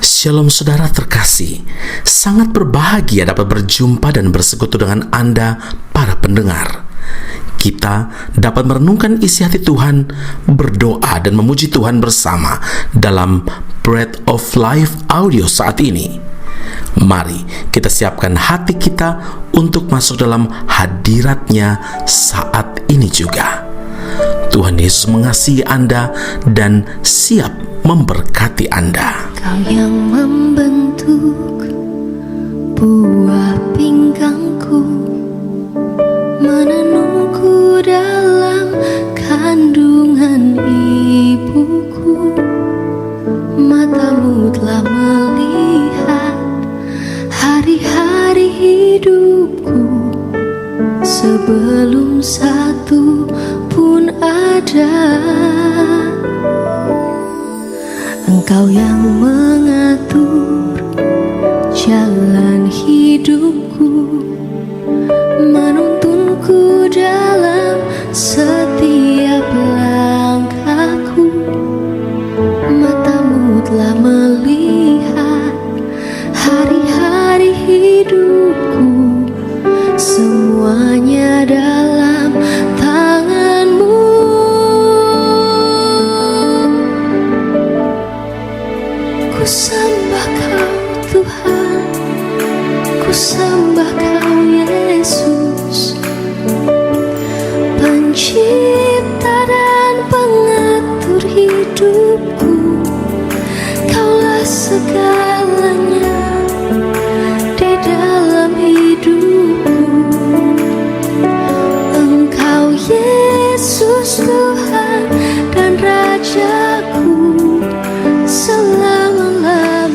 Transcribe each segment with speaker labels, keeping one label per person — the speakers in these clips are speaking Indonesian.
Speaker 1: Shalom saudara terkasih, sangat berbahagia dapat berjumpa dan bersekutu dengan Anda para pendengar. Kita dapat merenungkan isi hati Tuhan, berdoa dan memuji Tuhan bersama dalam Bread of Life audio saat ini. Mari kita siapkan hati kita untuk masuk dalam hadirat-Nya saat ini juga. Tuhan Yesus mengasihi Anda dan siap memberkati Anda.
Speaker 2: Kau yang membentuk buah pinggangku, menenungku dalam kandungan ibuku. Matamu telah melihat hari-hari hidupku, sebelum satu pun ada. Engkau yang mengatur jalan hidupku, menuntunku dalam setiap langkahku. Matamu telah melihat hari-hari hidupku, semuanya dalam tangan-Mu. Ku sembah Kau Tuhan, ku sembah Kau Yesus, pencipta dan pengatur hidupku. Kaulah segalanya di dalam hidupku. Engkau Yesus Tuhan dan Rajaku selama-lamanya.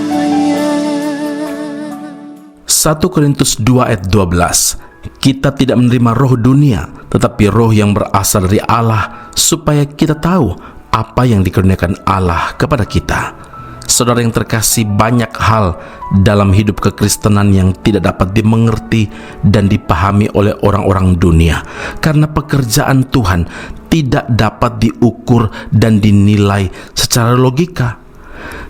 Speaker 1: 1 Korintus 2 ayat 12. Kita tidak menerima roh dunia, tetapi roh yang berasal dari Allah, supaya kita tahu apa yang dikaruniakan Allah kepada kita. Saudara yang terkasih, banyak hal dalam hidup kekristenan yang tidak dapat dimengerti dan dipahami oleh orang-orang dunia, karena pekerjaan Tuhan tidak dapat diukur dan dinilai secara logika.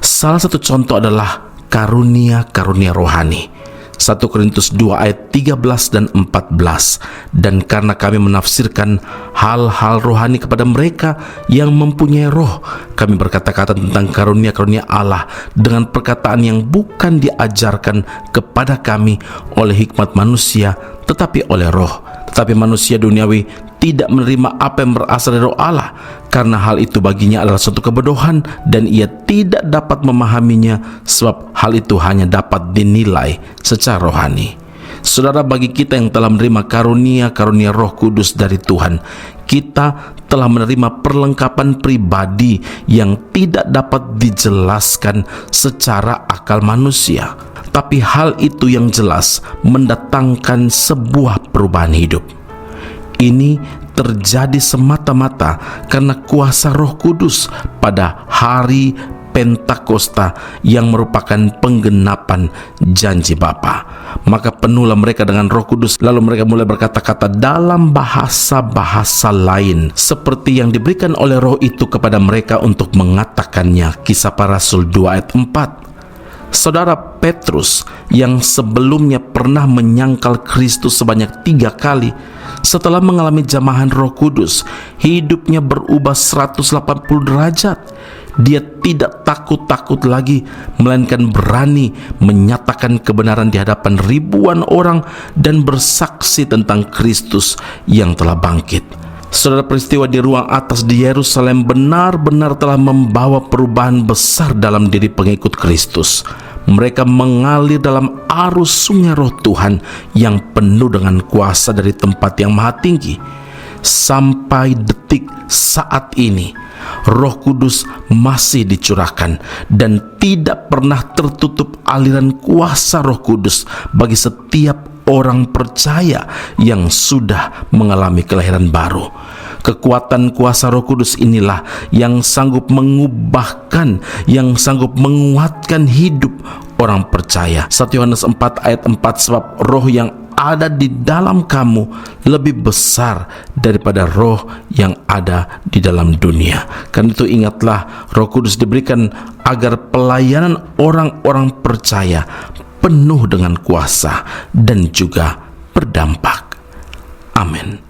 Speaker 1: Salah satu contoh adalah karunia-karunia rohani. 1 Korintus 2 ayat 13 dan 14. Dan karena kami menafsirkan hal-hal rohani kepada mereka yang mempunyai roh, kami berkata-kata tentang karunia-karunia Allah dengan perkataan yang bukan diajarkan kepada kami oleh hikmat manusia, tetapi oleh roh. Tetapi manusia duniawi tidak menerima apa yang berasal dari roh Allah, karena hal itu baginya adalah suatu kebodohan dan ia tidak dapat memahaminya, sebab hal itu hanya dapat dinilai secara rohani. Saudara, bagi kita yang telah menerima karunia-karunia Roh Kudus dari Tuhan, kita telah menerima perlengkapan pribadi yang tidak dapat dijelaskan secara akal manusia. Tapi hal itu yang jelas mendatangkan sebuah perubahan hidup. Ini terjadi semata-mata karena kuasa Roh Kudus pada hari Pentakosta yang merupakan penggenapan janji Bapa. Maka penuhlah mereka dengan Roh Kudus, lalu mereka mulai berkata-kata dalam bahasa-bahasa lain seperti yang diberikan oleh Roh itu kepada mereka untuk mengatakannya. Kisah Para Rasul 2 ayat 4. Saudara, Petrus yang sebelumnya pernah menyangkal Kristus sebanyak 3 kali, setelah mengalami jamahan Roh Kudus, hidupnya berubah 180 derajat. Dia tidak takut-takut lagi, melainkan berani menyatakan kebenaran di hadapan ribuan orang dan bersaksi tentang Kristus yang telah bangkit. Saudara, peristiwa di ruang atas di Yerusalem benar-benar telah membawa perubahan besar dalam diri pengikut Kristus. Mereka mengalir dalam arus sungai Roh Tuhan yang penuh dengan kuasa dari tempat yang maha tinggi. Sampai detik saat ini, Roh Kudus masih dicurahkan dan tidak pernah tertutup aliran kuasa Roh Kudus bagi setiap orang percaya yang sudah mengalami kelahiran baru. Kekuatan kuasa Roh Kudus inilah yang sanggup mengubahkan, yang sanggup menguatkan hidup orang percaya. 1 Yohanes 4 ayat 4, sebab roh yang ada di dalam kamu lebih besar daripada roh yang ada di dalam dunia. Karena itu ingatlah, Roh Kudus diberikan agar pelayanan orang-orang percaya penuh dengan kuasa dan juga berdampak. Amin.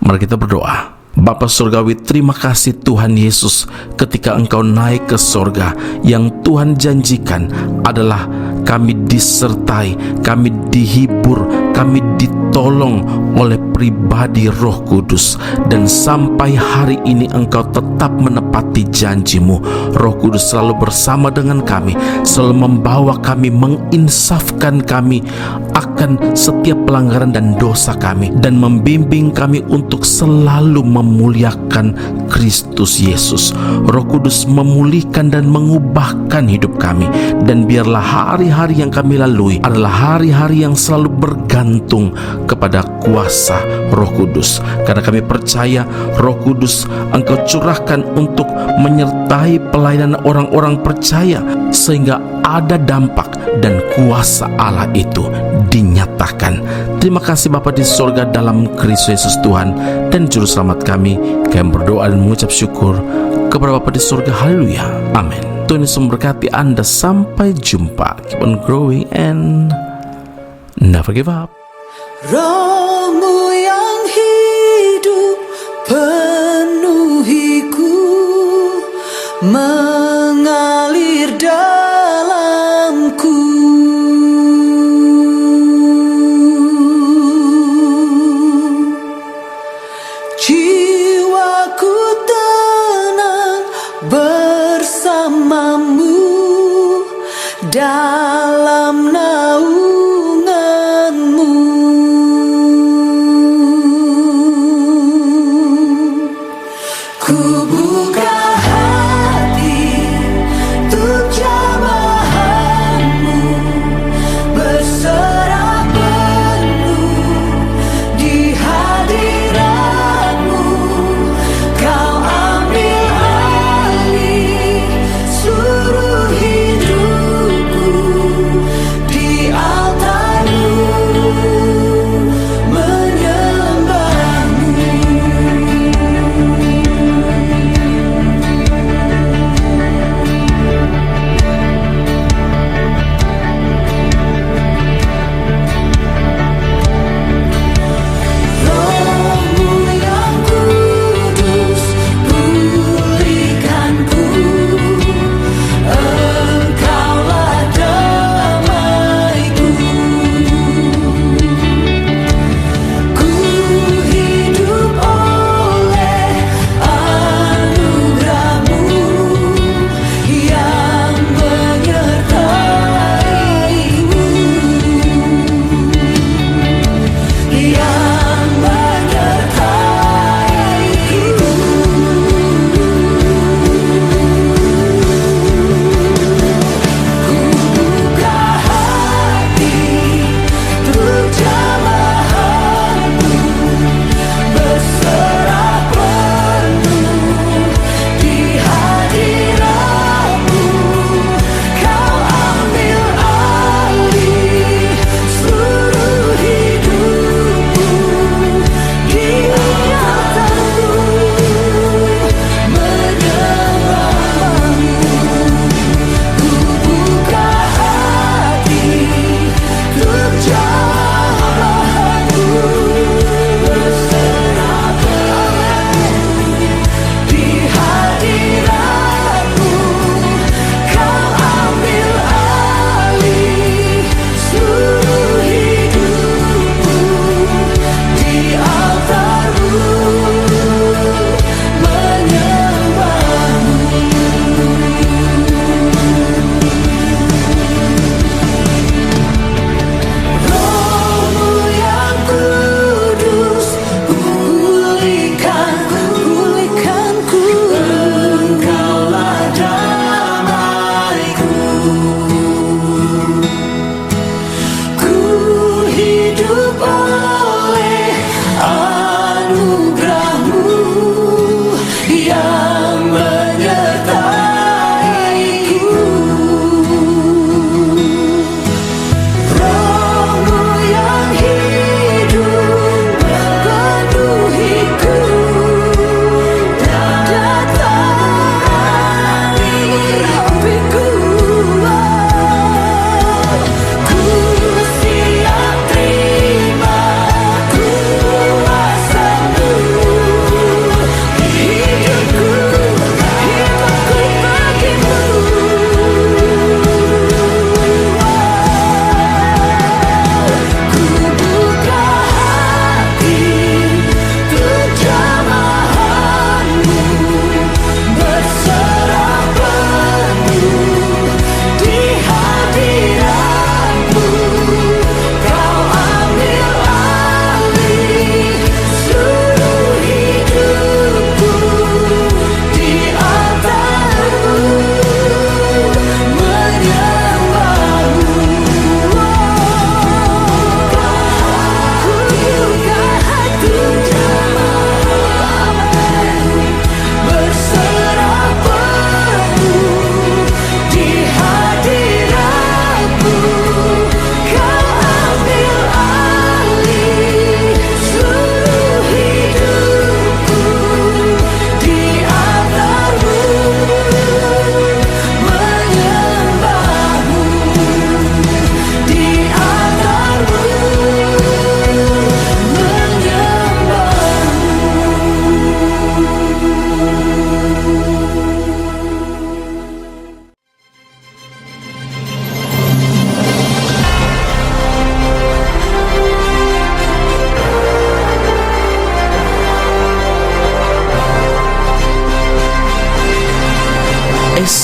Speaker 1: Mari kita berdoa. Bapa Surgawi, terima kasih Tuhan Yesus, ketika Engkau naik ke sorga, yang Tuhan janjikan adalah kami disertai, kami dihibur, kami ditolong oleh pribadi Roh Kudus. Dan sampai hari ini Engkau tetap menepati janji-Mu. Roh Kudus selalu bersama dengan kami, selalu membawa kami, menginsafkan kami akan setiap pelanggaran dan dosa kami, dan membimbing kami untuk selalu memuliakan Kristus Yesus. Roh Kudus memulihkan dan mengubahkan hidup kami, dan biarlah hari-hari yang kami lalui adalah hari-hari yang selalu bergantung kepada kuasa Roh Kudus. Karena kami percaya Roh Kudus Engkau curahkan untuk menyertai pelayanan orang-orang percaya, sehingga ada dampak dan kuasa Allah itu dinyatakan. Terima kasih Bapa di sorga, dalam Kristus Yesus Tuhan dan Juru Selamat kami berdoa dan mengucap syukur kepada Bapa di sorga. Haleluya. Amin. Tuhan Yesus memberkati Anda. Sampai jumpa. Keep on growing and never give up.
Speaker 3: Roh-Mu yang hidup penuhiku, mengalir dalamku. Jiwaku tenang bersamamu dalam naungan-Mu. Ku buka hati untuk jamahan-Mu, berserah penuh di hadirat-Mu. Kau ambil alih seluruh hidupku.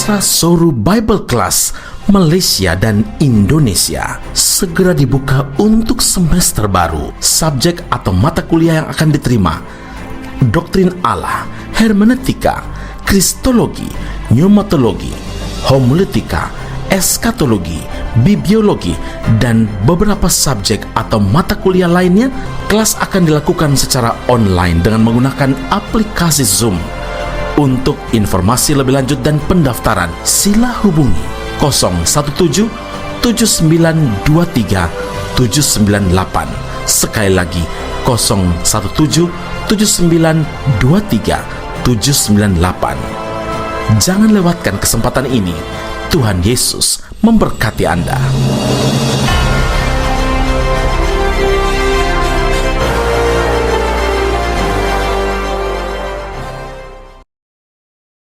Speaker 1: Asra Soru Bible Class Malaysia dan Indonesia segera dibuka untuk semester baru. Subjek atau mata kuliah yang akan diterima: Doktrin Allah, Hermeneutika, Kristologi, Pneumatologi, Homiletika, Eskatologi, Bibliologi, dan beberapa subjek atau mata kuliah lainnya. Kelas akan dilakukan secara online dengan menggunakan aplikasi Zoom. Untuk informasi lebih lanjut dan pendaftaran, sila hubungi 017 7923 798. Sekali lagi 017 7923 798. Jangan lewatkan kesempatan ini. Tuhan Yesus memberkati Anda.